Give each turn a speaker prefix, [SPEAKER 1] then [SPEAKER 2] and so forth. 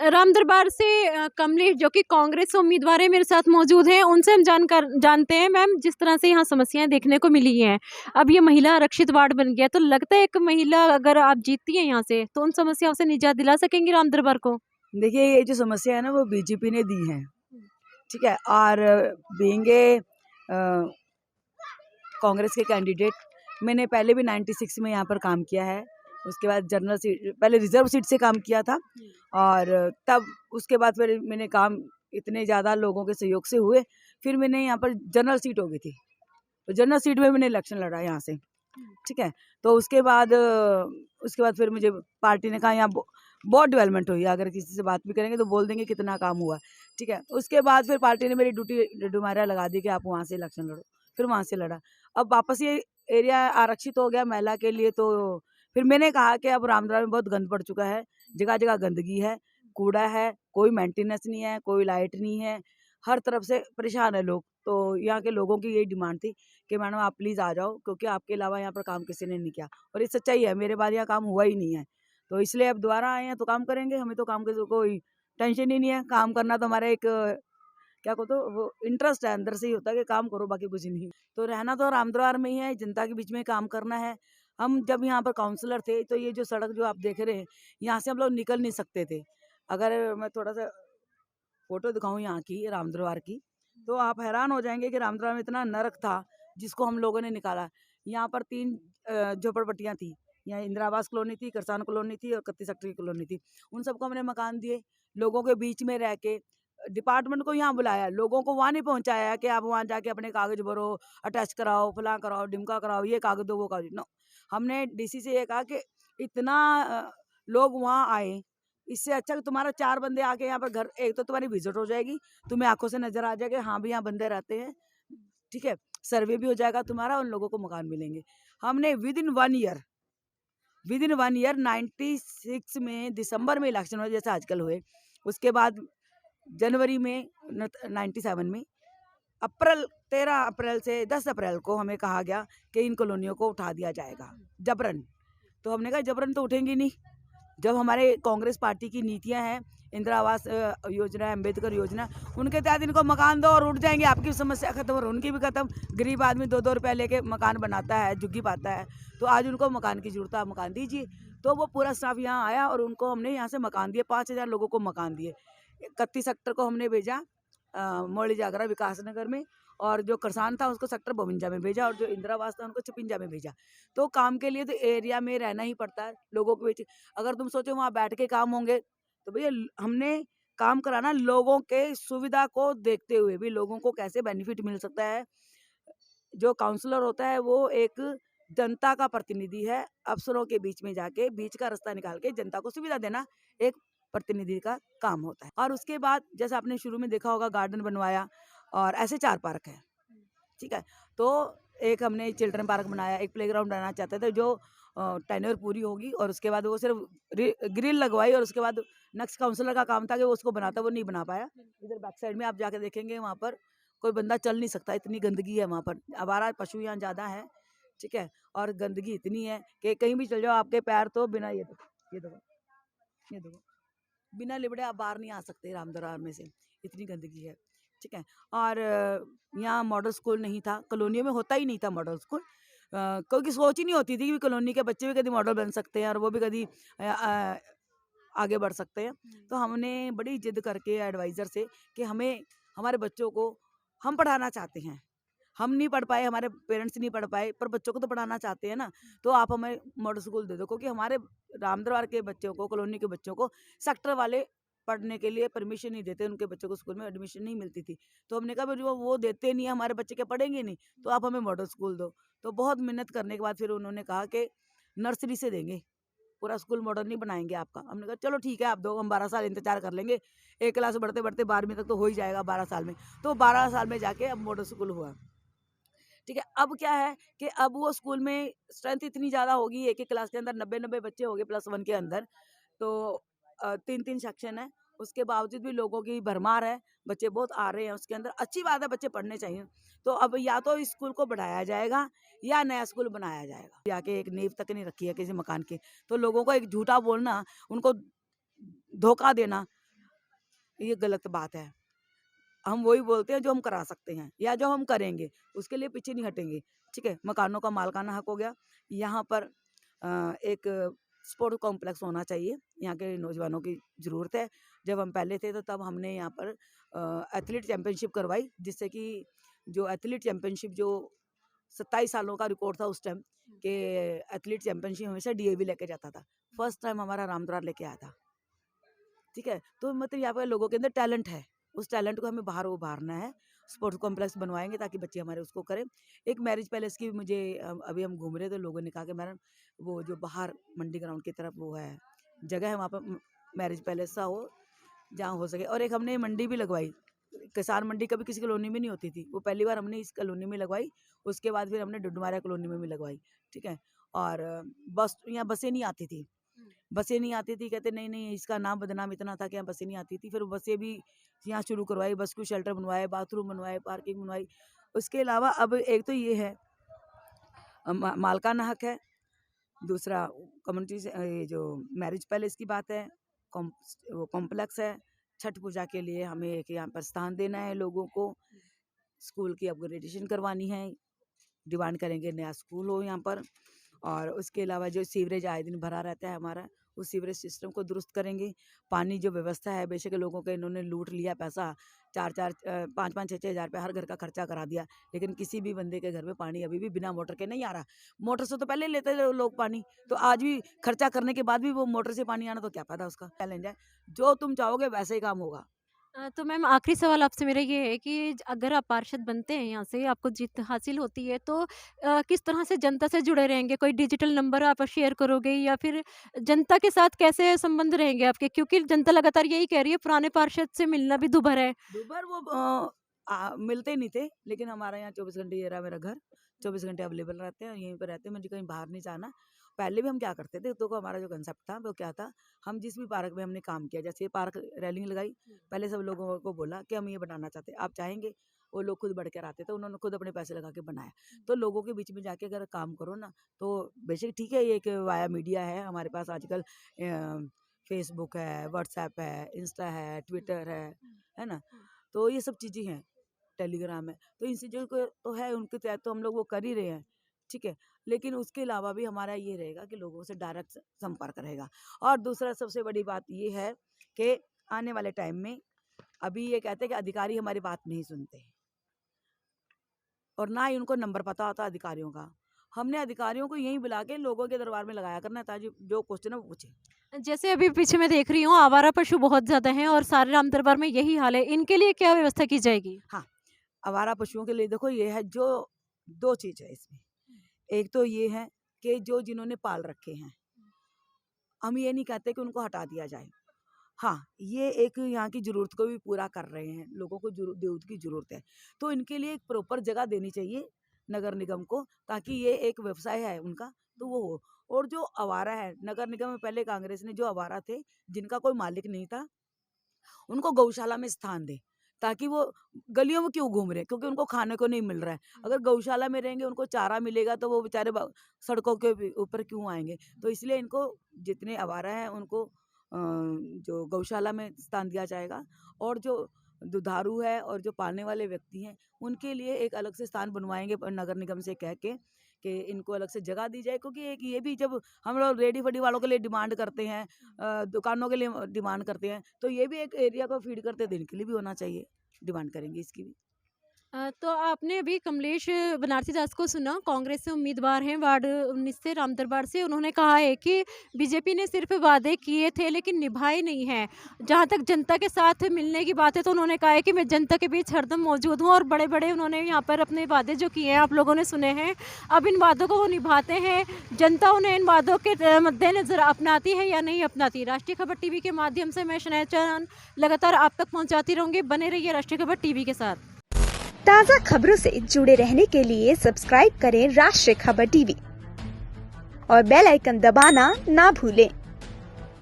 [SPEAKER 1] राम दरबार से कमलेश जो कि कांग्रेस उम्मीदवार है मेरे साथ मौजूद हैं, उनसे हम जानते हैं मैम, जिस तरह से यहाँ समस्याएं देखने को मिली हैं। अब ये महिला आरक्षित वार्ड बन गया, तो लगता है एक महिला अगर आप जीतती हैं यहाँ से तो उन समस्याओं से निजात दिला सकेंगी राम दरबार को?
[SPEAKER 2] देखिए, ये जो समस्या है ना वो बीजेपी ने दी है, ठीक है। और बीइंग कांग्रेस के कैंडिडेट, मैंने पहले भी 96 में यहाँ पर काम किया है। उसके बाद जनरल सीट, पहले रिजर्व सीट से काम किया था, और तब उसके बाद फिर मैंने काम इतने ज़्यादा लोगों के सहयोग से हुए, फिर मैंने यहाँ पर जनरल सीट हो गई थी, तो जनरल सीट में मैंने इलेक्शन लड़ा यहाँ से, ठीक है। तो उसके बाद फिर मुझे पार्टी ने कहा यहाँ बहुत डेवलपमेंट हुई है, अगर किसी से बात भी करेंगे तो बोल देंगे कितना काम हुआ, ठीक है। उसके बाद फिर पार्टी ने मेरी ड्यूटी डुमारिया लगा दी कि आप वहाँ से इलेक्शन लड़ो, फिर वहाँ से लड़ा। अब वापस ये एरिया आरक्षित हो गया महिला के लिए, तो फिर मैंने कहा कि अब रामदरबार में बहुत गंद पड़ चुका है, जगह जगह गंदगी है, कूड़ा है, कोई मेंटेनेंस नहीं है, कोई लाइट नहीं है, हर तरफ से परेशान है लोग। तो यहाँ के लोगों की यही डिमांड थी कि मैडम आप प्लीज़ आ जाओ, क्योंकि आपके अलावा यहाँ पर काम किसी ने नहीं किया, और ये सच्चाई है, मेरे बाद यहाँ काम हुआ ही नहीं है। तो इसलिए अब दोबारा आए हैं तो काम करेंगे, हमें तो काम की कोई टेंशन ही नहीं है। काम करना तो हमारा एक क्या कहते हो वो इंटरेस्ट है, अंदर से ही होता है कि काम करो, बाकी कुछ नहीं। तो रहना तो रामद्वार में ही है, जनता के बीच में काम करना है। हम जब यहाँ पर काउंसलर थे तो ये जो सड़क जो आप देख रहे हैं, यहाँ से हम लोग निकल नहीं सकते थे। अगर मैं थोड़ा सा फोटो दिखाऊं यहाँ की रामद्वार की, तो आप हैरान हो जाएंगे कि रामद्वार में इतना नरक था जिसको हम लोगों ने निकाला। यहाँ पर 3 झोपड़पट्टियाँ थी, यहाँ इंदिरा आवास कॉलोनी थी, किसान कॉलोनी थी और 31 सेक्टर की कॉलोनी थी। उन सबको हमने मकान दिए, लोगों के बीच में रह के। डिपार्टमेंट को यहाँ बुलाया, लोगों को वहाँ नहीं पहुँचाया कि आप वहाँ जाके अपने कागज भरो, अटैच कराओ, फलां कराओ, ढिमका कराओ, ये कागज दो, वो कागज नो। हमने डीसी से ये कहा कि इतना लोग वहाँ आए, इससे अच्छा कि तुम्हारा 4 बंदे आके यहाँ पर घर, एक तो तुम्हारी विजिट हो जाएगी, तुम्हें आंखों से नजर आ जाएगा हाँ भी यहाँ बंदे रहते हैं, ठीक है। सर्वे भी हो जाएगा तुम्हारा, उन लोगों को मकान मिलेंगे। हमने विद इन 1 ईयर 96 में दिसंबर में इलेक्शन हुए जैसे आजकल हुए, उसके बाद जनवरी में 97 में अप्रैल 13 अप्रैल से 10 अप्रैल को हमें कहा गया कि इन कॉलोनियों को उठा दिया जाएगा जबरन। तो हमने कहा जबरन तो उठेंगी नहीं, जब हमारे कांग्रेस पार्टी की नीतियां हैं, इंदिरा आवास योजना, अम्बेडकर योजना, उनके तहत इनको मकान दो और उठ जाएंगे, आपकी समस्या खत्म और उनकी भी खत्म। गरीब आदमी 2-2 रुपये लेके मकान बनाता है, झुग्गी पाता है, तो आज उनको मकान की जरूरत है, आप मकान दीजिए। तो वो पूरा स्टाफ यहाँ आया और उनको हमने यहाँ से मकान दिए, 5000 लोगों को मकान दिए। 31 सेक्टर को हमने भेजा मौली जागरा विकास नगर में, और जो किसान था उसको सेक्टर 52 में भेजा, और जो इंदिरा आवास था उनको 56 में भेजा। तो काम के लिए तो एरिया में रहना ही पड़ता है लोगों के बीच। अगर तुम सोचो वहाँ बैठ के काम होंगे, तो भैया हमने काम कराना लोगों के सुविधा को देखते हुए भी, लोगों को कैसे बेनिफिट मिल सकता है। जो काउंसलर होता है वो एक जनता का प्रतिनिधि है, अफसरों के बीच में जाके बीच का रास्ता निकाल के जनता को सुविधा देना एक प्रतिनिधि का काम होता है। और उसके बाद जैसे आपने शुरू में देखा होगा, गार्डन बनवाया, और ऐसे 4 पार्क है, ठीक है। तो एक हमने चिल्ड्रन पार्क बनाया, एक प्लेग्राउंड बनाना चाहते थे, जो टेन्योर पूरी होगी, और उसके बाद वो सिर्फ ग्रिल लगवाई, और उसके बाद नेक्स्ट काउंसलर का काम था कि वो उसको बनाता, वो नहीं बना पाया। इधर बैक साइड में आप जाके देखेंगे, वहाँ पर कोई बंदा चल नहीं सकता, इतनी गंदगी है वहाँ पर, आवारा पशु यहाँ ज़्यादा है, ठीक है। और गंदगी इतनी है कि कहीं भी चल जाओ आपके पैर तो बिना ये देखो बिना लिबड़े आप बाहर नहीं आ सकते रामदरबार में से, इतनी गंदगी है, ठीक है। और यहाँ मॉडल स्कूल नहीं था, कॉलोनियों में होता ही नहीं था मॉडल स्कूल, क्योंकि सोच ही नहीं होती थी कि कॉलोनी के बच्चे भी कभी मॉडल बन सकते हैं और वो भी कभी आगे बढ़ सकते हैं। तो हमने बड़ी जिद करके एडवाइज़र से कि हमें हमारे बच्चों को हम पढ़ाना चाहते हैं, हम नहीं पढ़ पाए, हमारे पेरेंट्स नहीं पढ़ पाए, पर बच्चों को तो पढ़ाना चाहते हैं ना, तो आप हमें मॉडल स्कूल दे दो। क्योंकि हमारे रामदरबार के बच्चों को, कॉलोनी के बच्चों को सेक्टर वाले पढ़ने के लिए परमिशन नहीं देते, उनके बच्चों को स्कूल में एडमिशन नहीं मिलती थी। तो हमने कहा भाई वो देते नहीं है, हमारे बच्चे क्या पढ़ेंगे नहीं, तो आप हमें मॉडल स्कूल दो। तो बहुत मेहनत करने के बाद फिर उन्होंने कहा कि नर्सरी से देंगे, पूरा स्कूल मॉडल नहीं बनाएंगे आपका। हमने कहा चलो ठीक है आप दो, हम 12 साल इंतजार कर लेंगे, एक क्लास बढ़ते बढ़ते 12वीं तक तो हो ही जाएगा 12 साल में। तो 12 साल में जाके अब मॉडल स्कूल हुआ, ठीक है। अब क्या है कि अब वो स्कूल में स्ट्रेंथ इतनी ज़्यादा होगी, एक एक क्लास के अंदर 90-90 बच्चे हो गए +1 के अंदर, तो 3-3 सेक्शन है, उसके बावजूद भी लोगों की भरमार है, बच्चे बहुत आ रहे हैं उसके अंदर, अच्छी बात है, बच्चे पढ़ने चाहिए। तो अब या तो इस स्कूल को बढ़ाया जाएगा या नया स्कूल बनाया जाएगा। जाके एक नींव तक नहीं रखी है किसी मकान की, तो लोगों को एक झूठा बोलना, उनको धोखा देना, ये गलत बात है। हम वही बोलते हैं जो हम करा सकते हैं या जो हम करेंगे, उसके लिए पीछे नहीं हटेंगे। ठीक है, मकानों का मालिकाना हक हो गया। यहाँ पर एक स्पोर्ट कॉम्प्लेक्स होना चाहिए, यहाँ के नौजवानों की ज़रूरत है। जब हम पहले थे तो तब हमने यहाँ पर एथलीट चैम्पियनशिप करवाई, जिससे कि जो एथलीट चैम्पियनशिप जो 27 सालों का रिकॉर्ड था उस टाइम के एथलीट चैम्पियनशिप हमेशा डीएवी लेके जाता था। फर्स्ट टाइम हमारा रामद्वार लेके आया था। ठीक है, तो मतलब यहाँ पर लोगों के अंदर टैलेंट है, उस टैलेंट को हमें बाहर उभारना है। स्पोर्ट्स कॉम्प्लेक्स बनवाएंगे ताकि बच्चे हमारे उसको करें। एक मैरिज पैलेस की मुझे अभी हम घूम रहे थे, लोगों ने कहा कि मैडम वो जो बाहर मंडी ग्राउंड की तरफ वो है जगह है, वहाँ पर मैरिज पैलेस सा हो जहाँ हो सके। और एक हमने मंडी भी लगवाई, किसान मंडी कभी किसी कॉलोनी में नहीं होती थी, वो पहली बार हमने इस कॉलोनी में लगवाई। उसके बाद फिर हमने डुडमारिया कॉलोनी में भी लगवाई। ठीक है, और बस यहाँ बसें नहीं आती थी, कहते नहीं नहीं इसका नाम बदनाम इतना था कि यहाँ बसें नहीं आती थी। फिर बसें भी यहाँ शुरू करवाई, बस को शेल्टर बनवाए, बाथरूम बनवाए, पार्किंग बनवाई। उसके अलावा अब एक तो ये है मालिकाना हक है, दूसरा कम्युनिटी से ये जो मैरिज पैलेस की बात है, वो कॉम्प्लेक्स है। छठ पूजा के लिए हमें एक यहाँ पर स्थान देना है, लोगों को स्कूल की अपग्रेडेशन करवानी है, डिमांड करेंगे नया स्कूल हो यहाँ पर। और उसके अलावा जो सीवरेज आए दिन भरा रहता है हमारा, उस सीवरेज सिस्टम को दुरुस्त करेंगे। पानी जो व्यवस्था है, बेशक लोगों के इन्होंने लूट लिया पैसा, 5-5, 6-6 हज़ार रुपये हर घर का खर्चा करा दिया, लेकिन किसी भी बंदे के घर में पानी अभी भी बिना मोटर के नहीं आ रहा। मोटर से तो पहले लेते थे लोग पानी, तो आज भी खर्चा करने के बाद भी वो मोटर से पानी आना तो क्या फायदा उसका। चैलेंज है, जो तुम चाहोगे वैसे ही काम होगा।
[SPEAKER 1] तो मैम आखिरी सवाल आपसे मेरा ये है कि अगर आप पार्षद बनते हैं, यहाँ से आपको जीत हासिल होती है, तो किस तरह से जनता से जुड़े रहेंगे? कोई डिजिटल नंबर आप शेयर करोगे या फिर जनता के साथ कैसे संबंध रहेंगे आपके? क्योंकि जनता लगातार यही कह रही है पुराने पार्षद से मिलना भी दूभर है।
[SPEAKER 2] दोपहर वो मिलते नहीं थे, लेकिन हमारे यहाँ 24 घंटे ये रहा मेरा घर, 24 घंटे अवेलेबल रहते हैं, यहीं पर रहते हैं, मुझे कहीं बाहर नहीं जाना। पहले भी हम क्या करते थे, तो हमारा जो कंसेप्ट था वो क्या था, हम जिस भी पार्क में हमने काम किया, जैसे पार्क रेलिंग लगाई, पहले सब लोगों को बोला कि हम ये बनाना चाहते हैं, आप चाहेंगे? वो लोग खुद बढ़ कर आते थे, उन्होंने खुद अपने पैसे लगा के बनाया। तो लोगों के बीच में जाके अगर काम करो ना, तो बेशक ठीक है, ये एक वाया मीडिया है हमारे पास आजकल, फेसबुक है, व्हाट्सएप है, इंस्टा है, ट्विटर है ना, तो ये सब चीज़ें हैं, टेलीग्राम है, तो इन चीज़ों को तो है, उनके तहत तो हम लोग वो कर ही रहे हैं। ठीक है, लेकिन उसके अलावा भी हमारा ये रहेगा कि लोगों से डायरेक्ट संपर्क रहेगा। और दूसरा सबसे बड़ी बात ये है कि आने वाले टाइम में अभी ये कहते हैं कि अधिकारी हमारी बात नहीं सुनते और ना ही उनको नंबर पता होता अधिकारियों का। हमने अधिकारियों को यहीं बुला के लोगों के दरबार में लगाया करना, ताकि जो क्वेश्चन है वो पूछे।
[SPEAKER 1] जैसे अभी पीछे मैं देख रही हूँ आवारा पशु बहुत ज़्यादा हैं और सारे राम दरबार में यही हाल है, इनके लिए क्या व्यवस्था की जाएगी?
[SPEAKER 2] हाँ, आवारा पशुओं के लिए देखो ये है, जो 2 चीज़ है इसमें। एक तो ये है कि जो जिन्होंने पाल रखे हैं, हम ये नहीं कहते कि उनको हटा दिया जाए। हाँ, ये एक यहाँ की ज़रूरत को भी पूरा कर रहे हैं, लोगों को दूध की ज़रूरत है, तो इनके लिए एक प्रॉपर जगह देनी चाहिए नगर निगम को, ताकि ये एक व्यवसाय है उनका तो वो हो। और जो आवारा है, नगर निगम में पहले कांग्रेस ने जो आवारा थे, जिनका कोई मालिक नहीं था, उनको गौशाला में स्थान दे, ताकि वो गलियों में क्यों घूम रहे हैं, क्योंकि उनको खाने को नहीं मिल रहा है। अगर गौशाला में रहेंगे, उनको चारा मिलेगा, तो वो बेचारे सड़कों के ऊपर क्यों आएंगे। तो इसलिए इनको जितने आवारा हैं उनको जो गौशाला में स्थान दिया जाएगा, और जो दुधारू है और जो पालने वाले व्यक्ति हैं उनके लिए एक अलग से स्थान बनवाएंगे नगर निगम से कह के कि इनको अलग से जगह दी जाए। क्योंकि एक ये भी, जब हम लोग रेडी फडी वालों के लिए डिमांड करते हैं, दुकानों के लिए डिमांड करते हैं, तो ये भी एक एरिया को फीड करते हैं, इनके लिए भी होना चाहिए, डिमांड करेंगे इसकी भी।
[SPEAKER 1] तो आपने अभी कमलेश बनारसी दास को सुना, कांग्रेस से उम्मीदवार हैं वार्ड 19 से राम दरबार से। उन्होंने कहा है कि बीजेपी ने सिर्फ वादे किए थे लेकिन निभाए नहीं हैं। जहां तक जनता के साथ मिलने की बात है, तो उन्होंने कहा है कि मैं जनता के बीच हरदम मौजूद हूं, और बड़े बड़े उन्होंने यहाँ पर अपने वादे जो किए हैं आप लोगों ने सुने हैं। अब इन वादों को वो निभाते हैं, जनता उन्हें इन वादों के मद्देनजर अपनाती है या नहीं अपनाती। राष्ट्रीय खबर टीवी के माध्यम से मैं शनाया चांद लगातार आप तक पहुँचाती रहूँगी। बने रहिए राष्ट्रीय खबर टीवी के साथ।
[SPEAKER 3] ताज़ा खबरों से जुड़े रहने के लिए सब्सक्राइब करें राष्ट्रीय खबर टीवी और बेल आइकन दबाना ना भूलें।